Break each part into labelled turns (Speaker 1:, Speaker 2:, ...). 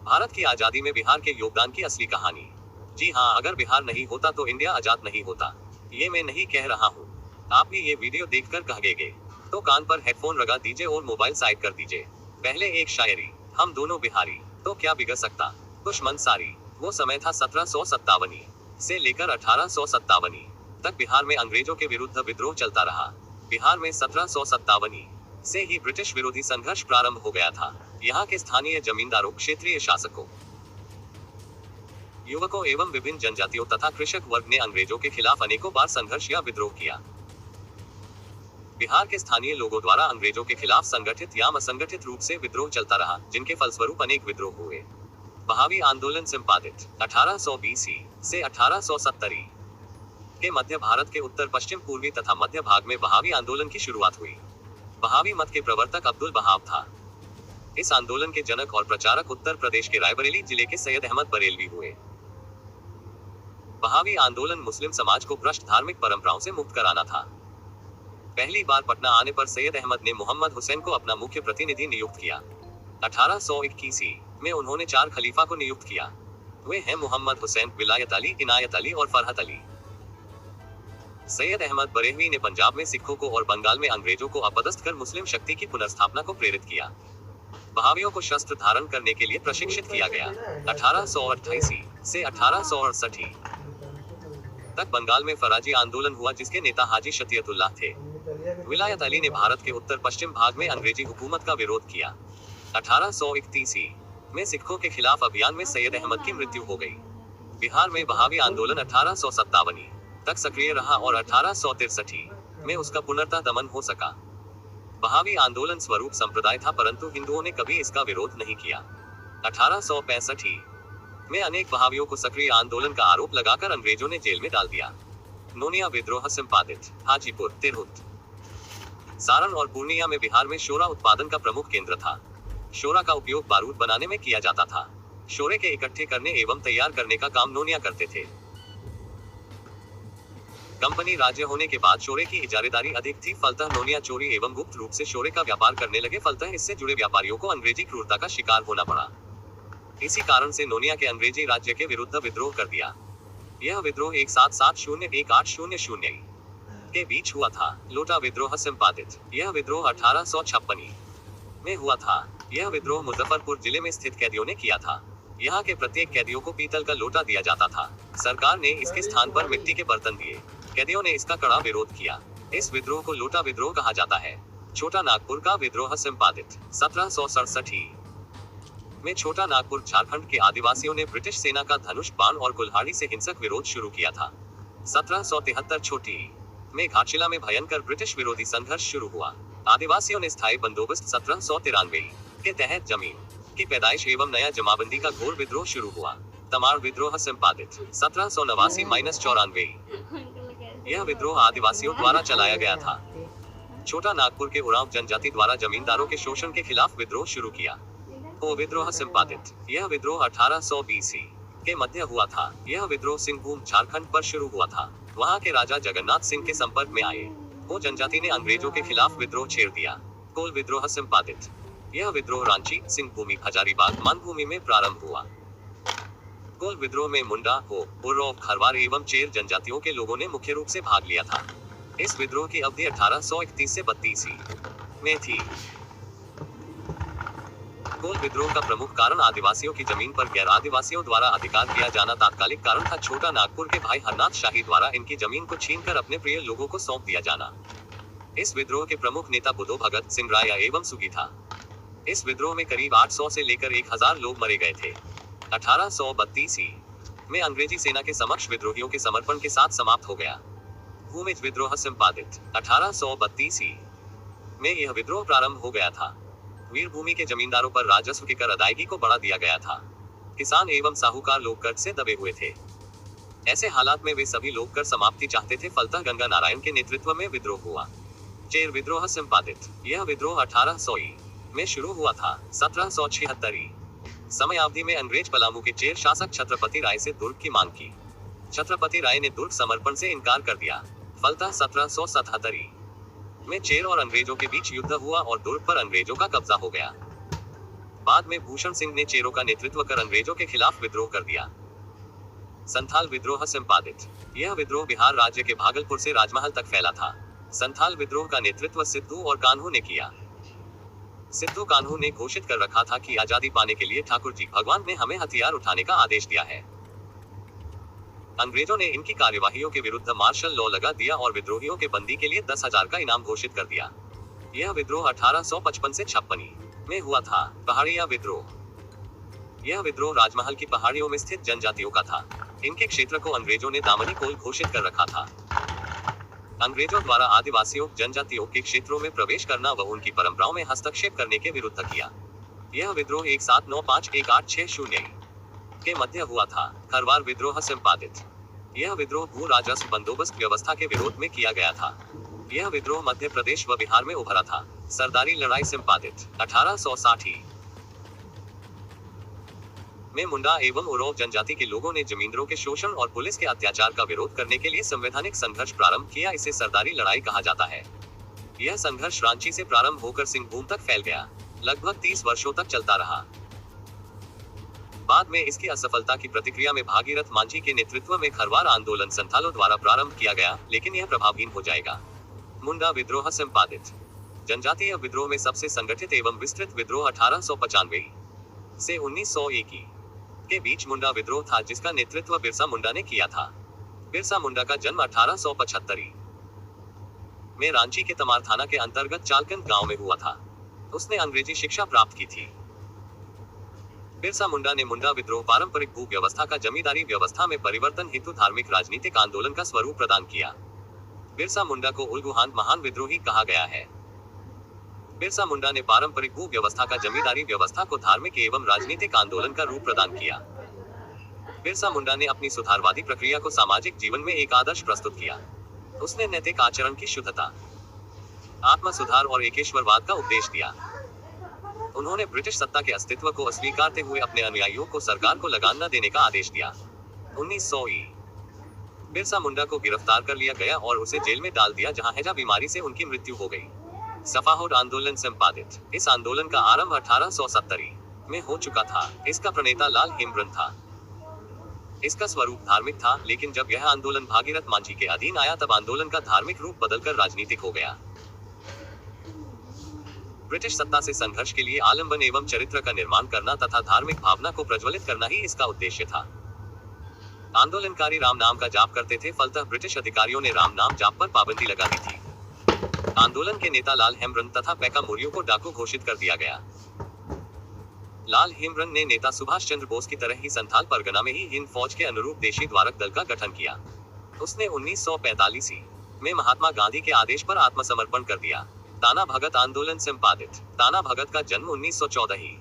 Speaker 1: भारत की आजादी में बिहार के योगदान की असली कहानी। जी हाँ, अगर बिहार नहीं होता तो इंडिया आजाद नहीं होता। ये मैं नहीं कह रहा हूँ, आप भी ये वीडियो देखकर कहेंगे। तो कान पर हेडफोन लगा दीजिए और मोबाइल साइड कर दीजिए। पहले एक शायरी, हम दोनों बिहारी, तो क्या बिगड़ सकता दुश्मन सारी। वो समय था 1757 से लेकर 1857 तक बिहार में अंग्रेजों के विरुद्ध विद्रोह चलता रहा। बिहार में 1757 से ही ब्रिटिश विरोधी संघर्ष प्रारंभ हो गया था। यहाँ के स्थानीय जमींदारों, क्षेत्रीय शासकों, युवकों एवं विभिन्न जनजातियों तथा कृषक वर्ग ने अंग्रेजों के खिलाफ अनेकों बार संघर्ष या विद्रोह किया। बिहार के स्थानीय लोगों द्वारा अंग्रेजों के खिलाफ संगठित या असंगठित रूप से विद्रोह चलता रहा, जिनके फलस्वरूप अनेक विद्रोह हुए। बहावी आंदोलन संपादित 1820 से 1870 के मध्य भारत के उत्तर पश्चिम पूर्वी तथा मध्य भाग में बहावी आंदोलन की शुरुआत हुई। बहावी मत के प्रवर्तक अब्दुल बहाव था। इस आंदोलन के जनक और प्रचारक उत्तर प्रदेश के रायबरेली जिले के सैयद अहमद बरेलवी हुए। बहावी आंदोलन मुस्लिम समाज को भ्रष्ट धार्मिक परंपराओं से मुक्त कराना था। पहली बार पटना आने पर सैयद अहमद ने मोहम्मद हुसैन को अपना मुख्य प्रतिनिधि नियुक्त किया। 1821 में उन्होंने 4 खलीफा को नियुक्त किया। वे हैं मोहम्मद हुसैन, विलायत अली, इनायत अली और फरहत अली। सैयद अहमद बरेलवी ने पंजाब में सिखों को और बंगाल में अंग्रेजों को अपदस्थ कर मुस्लिम शक्ति की पुनर्स्थापना को प्रेरित किया। बहावियों को शस्त्र धारण करने के लिए प्रशिक्षित किया गया। 1888 से 1868 तक बंगाल में फराजी आंदोलन हुआ, जिसके नेता हाजी शतियतुल्लाह थे। विलायत अली ने भारत के उत्तर पश्चिम भाग में अंग्रेजी हुकूमत का विरोध किया। 1831 में सिखों के खिलाफ अभियान में सैयद अहमद की मृत्यु हो गई। बिहार में बहावी आंदोलन 1857 तक सक्रिय रहा और 1863 में उसका पुनर्तः दमन हो सका। बहावी आंदोलन स्वरूप संप्रदाय था, परंतु हिंदुओं ने कभी इसका विरोध नहीं किया। 1865 में अनेक बहावियों को सक्रिय आंदोलन का आरोप लगाकर अंग्रेजों ने जेल में डाल दिया। नोनिया विद्रोह संपादित हाजीपुर, तिरहुत, सारण और पूर्णिया में बिहार में शोरा उत्पादन का प्रमुख केंद्र था। शोरा का उपयोग बारूद बनाने में किया जाता था। शोरे के इकट्ठे करने एवं तैयार करने का काम नोनिया करते थे। कंपनी राज्य होने के बाद शोरे की इजारेदारी अधिक थी, फलतः नोनिया चोरी एवं गुप्त रूप से शोरे का व्यापार करने लगे। फलतः इससे जुड़े व्यापारियों को अंग्रेजी क्रूरता का शिकार होना पड़ा। इसी कारण से नोनिया के अंग्रेजी राज्य के विरुद्ध विद्रोह कर दिया। यह विद्रोह 1770-1800 के बीच हुआ था। लोटा विद्रोह संपादित, यह विद्रोह 1856 में हुआ था। यह विद्रोह मुजफ्फरपुर जिले में स्थित कैदियों ने किया था। यहाँ के प्रत्येक कैदियों को पीतल का लोटा दिया जाता था। सरकार ने इसके स्थान पर मिट्टी के बर्तन दिए। कैदियों ने इसका कड़ा विरोध किया। इस विद्रोह को लोटा विद्रोह कहा जाता है। छोटा नागपुर का विद्रोह संपादित 1767 में छोटा नागपुर झारखंड के आदिवासियों ने ब्रिटिश सेना का धनुष बाण और कुल्हाड़ी से हिंसक विरोध शुरू किया था। 1773 छोटी में घाटशिला में भयंकर ब्रिटिश विरोधी संघर्ष शुरू हुआ। आदिवासियों ने स्थायी बंदोबस्त 1793 के तहत जमीन की पैदाइश एवं नया जमाबंदी का घोर विद्रोह शुरू हुआ। तमाड़ विद्रोह संपादित 1789-94 यह विद्रोह आदिवासियों द्वारा चलाया गया था। छोटा नागपुर के उरांव जनजाति द्वारा जमींदारों के शोषण के खिलाफ विद्रोह शुरू किया। हो विद्रोह संपादित, यह विद्रोह 1820 के मध्य हुआ था। यह विद्रोह सिंहभूम झारखंड पर शुरू हुआ था। वहाँ के राजा जगन्नाथ सिंह के संपर्क में आए हो जनजाति ने अंग्रेजों के खिलाफ विद्रोह छेड़ दिया। कोल विद्रोह संपादित, यह विद्रोह रांची, सिंहभूमि, हजारीबाग, मानभूमि में प्रारंभ हुआ। कोल विद्रोह में मुंडा, हो, उर्रव, खरवार एवं चेर जनजातियों के लोगों ने मुख्य रूप से भाग लिया था। इस विद्रोह की अवधि 1831 से 32 में थी। कोल विद्रोह का प्रमुख कारण आदिवासियों की जमीन पर गैर आदिवासियों द्वारा अधिकार किया जाना तात्कालिक कारण था। छोटा नागपुर के भाई हरनाथ शाही द्वारा इनकी जमीन को छीनकर अपने प्रिय लोगों को सौंप दिया जाना। इस विद्रोह के प्रमुख नेता बुधो भगत सिंह राया एवं सुगी था। इस विद्रोह में करीब 800 से लेकर 1000 लोग मरे गए थे। 1832 में अंग्रेजी सेना के समक्ष विद्रोहियों के समर्पण के साथ समाप्त हो गया। भूमिज विद्रोह संपादित 1832 में यह विद्रोह प्रारंभ हो गया था। वीरभूमि के जमींदारों पर राजस्व की कर अदायगी को बढ़ा दिया गया था। किसान एवं साहूकार लोग कर्ज से दबे हुए थे। ऐसे हालात में वे सभी लोग कर समाप्ति चाहते थे। फलतः गंगा नारायण के नेतृत्व में विद्रोह हुआ। चेर विद्रोह संपादित, यह विद्रोह 1800 में शुरू हुआ था। 1776 समयावधि में अंग्रेज पलामू के चेर शासक छत्रपति राय से दुर्ग की मांग की। छत्रपति राय ने दुर्ग समर्पण से इनकार कर दिया। फलतः 1777 में चेर और अंग्रेजों के बीच युद्ध हुआ और दुर्ग पर अंग्रेजों का कब्जा हो गया। बाद में भूषण सिंह ने चेरो का नेतृत्व कर अंग्रेजों के खिलाफ विद्रोह कर दिया। संथाल विद्रोह संपादित। यह विद्रोह बिहार राज्य के भागलपुर से राजमहल तक फैला था। संथाल विद्रोह का नेतृत्व सिद्धू और कान्हू ने किया। सिद्धू कान्हू ने घोषित कर रखा था कि आजादी पाने के लिए ठाकुर जी भगवान ने हमें हथियार उठाने का आदेश दिया है। अंग्रेजों ने इनकी कार्यवाहियों के विरुद्ध मार्शल लॉ लगा दिया और विद्रोहियों के बंदी के लिए 10,000 का इनाम घोषित कर दिया। यह विद्रोह 1855 से 56 में हुआ था। पहाड़िया विद्रोह। यह विद्रोह राजमहल की पहाड़ियों में स्थित जनजातियों का था। इनके क्षेत्र को अंग्रेजों ने दामनी कोल घोषित कर रखा था। अंग्रेजों द्वारा आदिवासियों जनजातियों के क्षेत्रों में प्रवेश करना व उनकी परंपराओं में हस्तक्षेप करने के विरुद्ध किया। यह विद्रोह 1795-1860 के मध्य हुआ था। खरवार विद्रोह संपादित। यह विद्रोह भू राजस्व बंदोबस्त व्यवस्था के विरोध में किया गया था। यह विद्रोह मध्य प्रदेश व बिहार में उभरा था। सरदारी लड़ाई संपादित। 1860 में मुंडा एवं उरांव जनजाति के लोगों ने जमींदारों के शोषण और पुलिस के अत्याचार का विरोध करने के लिए संवैधानिक संघर्ष प्रारंभ किया। इसे सरदारी लड़ाई कहा जाता है। यह संघर्ष रांची से प्रारंभ होकर सिंहभूम तक फैल गया। लगभग 30 वर्षों तक चलता रहा। बाद में इसकी असफलता की प्रतिक्रिया में भागीरथ मांझी के नेतृत्व में खरवार आंदोलन संथालों द्वारा प्रारंभ किया गया, लेकिन यह प्रभावहीन हो जाएगा। मुंडा विद्रोह संपादित। जनजातीय विद्रोह में सबसे संगठित एवं विस्तृत विद्रोह 1895 से 1901 के बीच मुंडा विद्रोह था, जिसका नेतृत्व बिरसा मुंडा ने किया था। बिरसा मुंडा का जन्म 1875 में रांची के तमार थाना के अंतर्गत चालकंद गांव में हुआ था। उसने अंग्रेजी शिक्षा प्राप्त की थी। बिरसा मुंडा ने मुंडा विद्रोह पारंपरिक भू व्यवस्था का जमींदारी व्यवस्था में परिवर्तन हेतु धार्मिक राजनीतिक आंदोलन का स्वरूप प्रदान किया। बिरसा मुंडा को उलगुहान महान विद्रोही कहा गया है। बिरसा मुंडा ने पारंपरिक भू व्यवस्था का जमींदारी व्यवस्था को धार्मिक एवं राजनीतिक आंदोलन का रूप प्रदान किया। बिरसा मुंडा ने अपनी सुधारवादी प्रक्रिया को सामाजिक जीवन में एक आदर्श प्रस्तुत किया। उसने नैतिक आचरण की शुद्धता, आत्म सुधार और एकेश्वरवाद का उपदेश दिया। उन्होंने ब्रिटिश सत्ता के अस्तित्व को अस्वीकारते हुए अपने अनुयायियों को सरकार को लगान न देने का आदेश दिया। 1900 बिरसा मुंडा को गिरफ्तार कर लिया गया और उसे जेल में डाल दिया, जहां हैजा बीमारी से उनकी मृत्यु हो गई। सफाहोड आंदोलन संपादित। इस आंदोलन का आरंभ 1870 में हो चुका था। इसका प्रणेता लाल हेम्ब्रम था। इसका स्वरूप धार्मिक था, लेकिन जब यह आंदोलन भागीरथ मांझी के अधीन आया तब आंदोलन का धार्मिक रूप बदलकर राजनीतिक हो गया। ब्रिटिश सत्ता से संघर्ष के लिए आलंबन एवं चरित्र का निर्माण करना तथा धार्मिक भावना को प्रज्वलित करना ही इसका उद्देश्य था। आंदोलनकारी राम नाम का जाप करते थे, फलतः ब्रिटिश अधिकारियों ने राम नाम जाप पर पाबंदी लगा दी थी। आंदोलन के नेता लाल हेम्ब्रम तथा पैका मुरियो को डाकू घोषित कर दिया गया। लाल हेम्ब्रम ने नेता सुभाष चंद्र बोस की तरह ही संथाल परगना में ही हिंद फौज के अनुरूप देशी द्वारक दल का गठन किया। उसने 1945 में महात्मा गांधी के आदेश पर आत्मसमर्पण कर दिया। ताना भगत आंदोलन संपादित। ताना भगत का जन्म 1914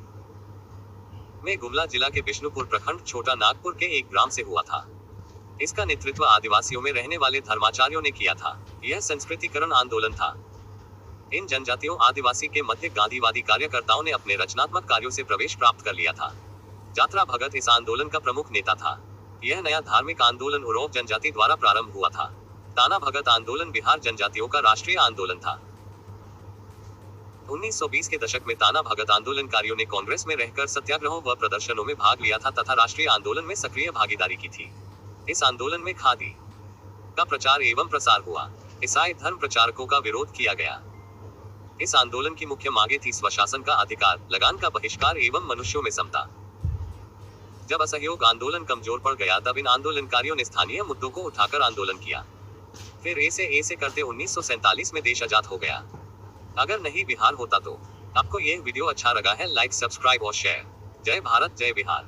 Speaker 1: में गुमला जिला के बिष्णुपुर प्रखंड छोटा नागपुर के एक ग्राम से हुआ था। इसका नेतृत्व आदिवासियों में रहने वाले धर्माचार्यों ने किया था। यह संस्कृतिकरण आंदोलन था। इन जनजातियों आदिवासी के मध्य गांधीवादी कार्यकर्ताओं ने अपने रचनात्मक कार्यों से प्रवेश प्राप्त कर लिया था। जात्रा भगत इस आंदोलन का प्रमुख नेता था। यह नया धार्मिक आंदोलन उरांव जनजाति द्वारा प्रारंभ हुआ था। ताना भगत आंदोलन बिहार जनजातियों का राष्ट्रीय आंदोलन था। 1920 के दशक में ताना भगत आंदोलनकारियों ने कांग्रेस में रहकर सत्याग्रहों व प्रदर्शनों में भाग लिया था तथा राष्ट्रीय आंदोलन में सक्रिय भागीदारी की थी। इस आंदोलन में खादी का प्रचार एवं प्रसार हुआ। ईसाई धर्म प्रचारकों का विरोध किया गया। इस आंदोलन की मुख्य मांगे थी स्वशासन का अधिकार, लगान का बहिष्कार एवं मनुष्यों में समता। जब असहयोग आंदोलन कमजोर पड़ गया तब इन आंदोलनकारियों ने स्थानीय मुद्दों को उठाकर आंदोलन किया। फिर ऐसे करते 1947 में देश आजाद हो गया। अगर नहीं बिहार होता तो। आपको यह वीडियो अच्छा लगा है, लाइक, सब्सक्राइब और शेयर। जय भारत, जय बिहार।